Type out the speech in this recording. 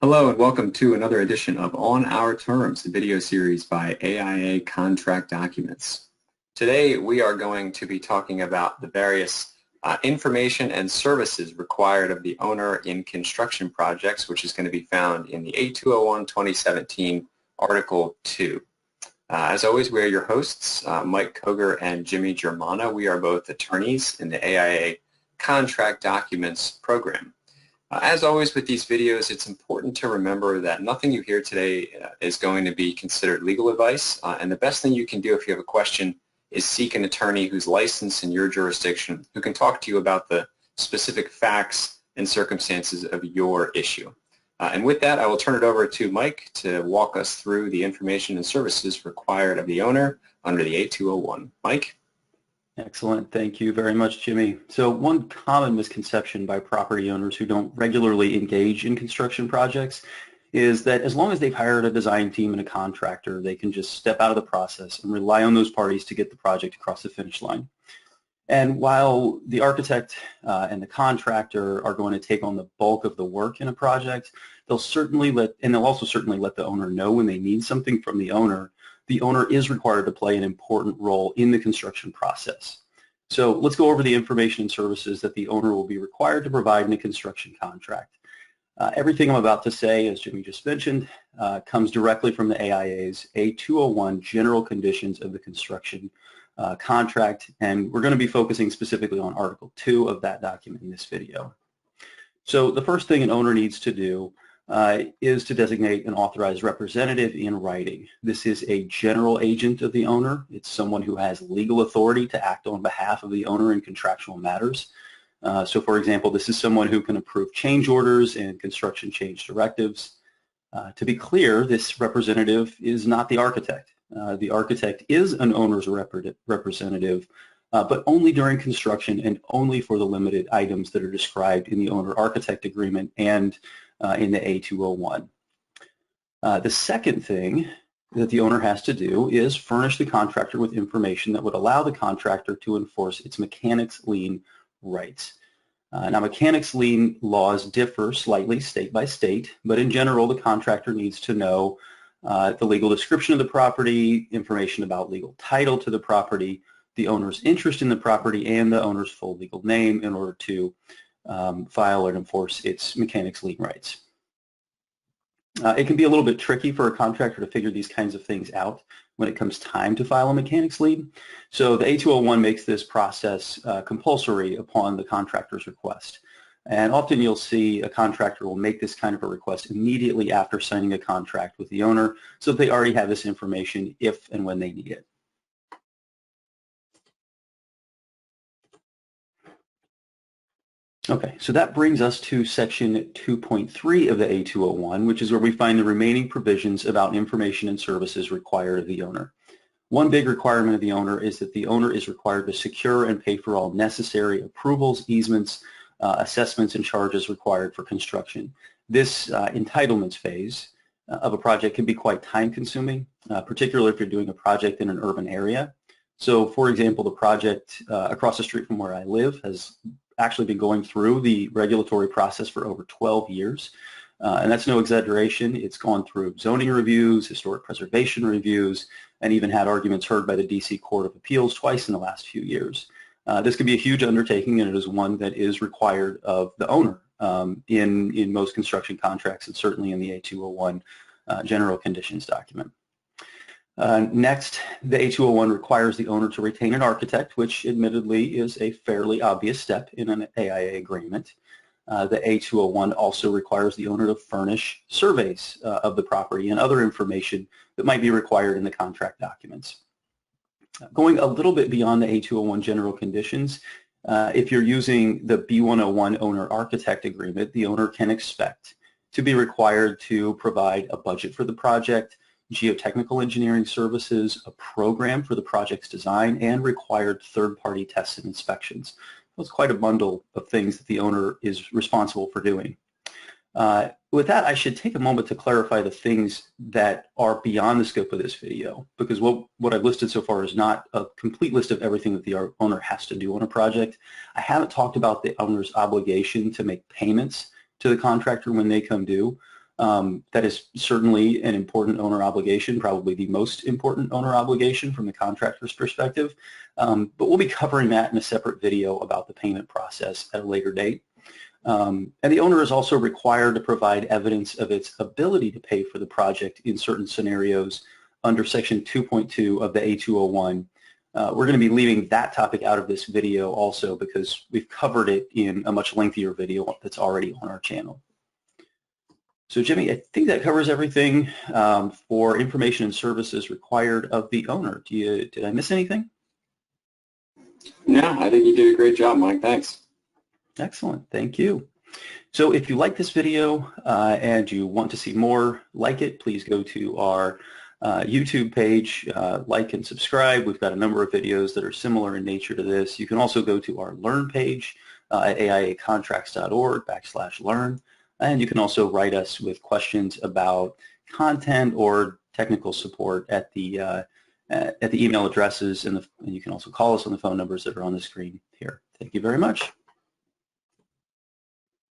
Hello and welcome to another edition of On Our Terms, the video series by AIA Contract Documents. Today we are going to be talking about the various information and services required of the owner in construction projects, which is going to be found in the A201 2017 Article 2. As always, we are your hosts, Mike Koger and Jimmy Germana. We are both attorneys in the AIA Contract Documents program. As always with these videos, it's important to remember that nothing you hear today is going to be considered legal advice, and the best thing you can do if you have a question is seek an attorney who's licensed in your jurisdiction who can talk to you about the specific facts and circumstances of your issue. And with that, I will turn it over to Mike to walk us through the information and services required of the owner under the A201. Mike? Excellent. Thank you very much, Jimmy. So one common misconception by property owners who don't regularly engage in construction projects is that as long as they've hired a design team and a contractor, they can just step out of the process and rely on those parties to get the project across the finish line. And while the architect and the contractor are going to take on the bulk of the work in a project, they'll also certainly let the owner know when they need something from the owner. The owner is required to play an important role in the construction process. So let's go over the information and services that the owner will be required to provide in a construction contract. Everything I'm about to say, as Jimmy just mentioned, comes directly from the AIA's A201 General Conditions of the Construction Contract, and we're going to be focusing specifically on Article 2 of that document in this video. So the first thing an owner needs to do is to designate an authorized representative in writing. This is a general agent of the owner. It's someone who has legal authority to act on behalf of the owner in contractual matters. So for example, this is someone who can approve change orders and construction change directives. To be clear, this representative is not the architect. The architect is an owner's representative, but only during construction and only for the limited items that are described in the owner-architect agreement and in the A201. The second thing that the owner has to do is furnish the contractor with information that would allow the contractor to enforce its mechanics lien rights. Now, mechanics lien laws differ slightly state by state, but in general, the contractor needs to know the legal description of the property, information about legal title to the property, the owner's interest in the property, and the owner's full legal name in order to file and enforce its mechanics lien rights. It can be a little bit tricky for a contractor to figure these kinds of things out when it comes time to file a mechanics lien. So the A201 makes this process compulsory upon the contractor's request. And often you'll see a contractor will make this kind of a request immediately after signing a contract with the owner so that they already have this information if and when they need it. Okay, so that brings us to section 2.3 of the A201, which is where we find the remaining provisions about information and services required of the owner. One big requirement of the owner is that the owner is required to secure and pay for all necessary approvals, easements, assessments, and charges required for construction. This entitlements phase of a project can be quite time-consuming, particularly if you're doing a project in an urban area. So, for example, the project across the street from where I live has actually been going through the regulatory process for over 12 years. And that's no exaggeration. It's gone through zoning reviews, historic preservation reviews, and even had arguments heard by the DC Court of Appeals twice in the last few years. This can be a huge undertaking, and it is one that is required of the owner in most construction contracts and certainly in the A201 General Conditions document. Next, the A201 requires the owner to retain an architect, which admittedly is a fairly obvious step in an AIA agreement. The A201 also requires the owner to furnish surveys of the property and other information that might be required in the contract documents. Going a little bit beyond the A201 General Conditions, if you're using the B101 owner-architect agreement, the owner can expect to be required to provide a budget for the project, geotechnical engineering services, a program for the project's design, and required third-party tests and inspections. That's quite a bundle of things that the owner is responsible for doing. With that, I should take a moment to clarify the things that are beyond the scope of this video, because what I've listed so far is not a complete list of everything that the owner has to do on a project. I haven't talked about the owner's obligation to make payments to the contractor when they come due. That is certainly an important owner obligation, probably the most important owner obligation from the contractor's perspective, but we'll be covering that in a separate video about the payment process at a later date. And the owner is also required to provide evidence of its ability to pay for the project in certain scenarios under Section 2.2 of the A201. We're going to be leaving that topic out of this video also because we've covered it in a much lengthier video that's already on our channel. So Jimmy, I think that covers everything for information and services required of the owner. Did I miss anything? No, I think you did a great job, Mike. Thanks. Excellent. Thank you. So if you like this video and you want to see more like it, please go to our YouTube page, like and subscribe. We've got a number of videos that are similar in nature to this. You can also go to our Learn page at aiacontracts.org/learn. And you can also write us with questions about content or technical support at the email addresses, and you can also call us on the phone numbers that are on the screen here. Thank you very much.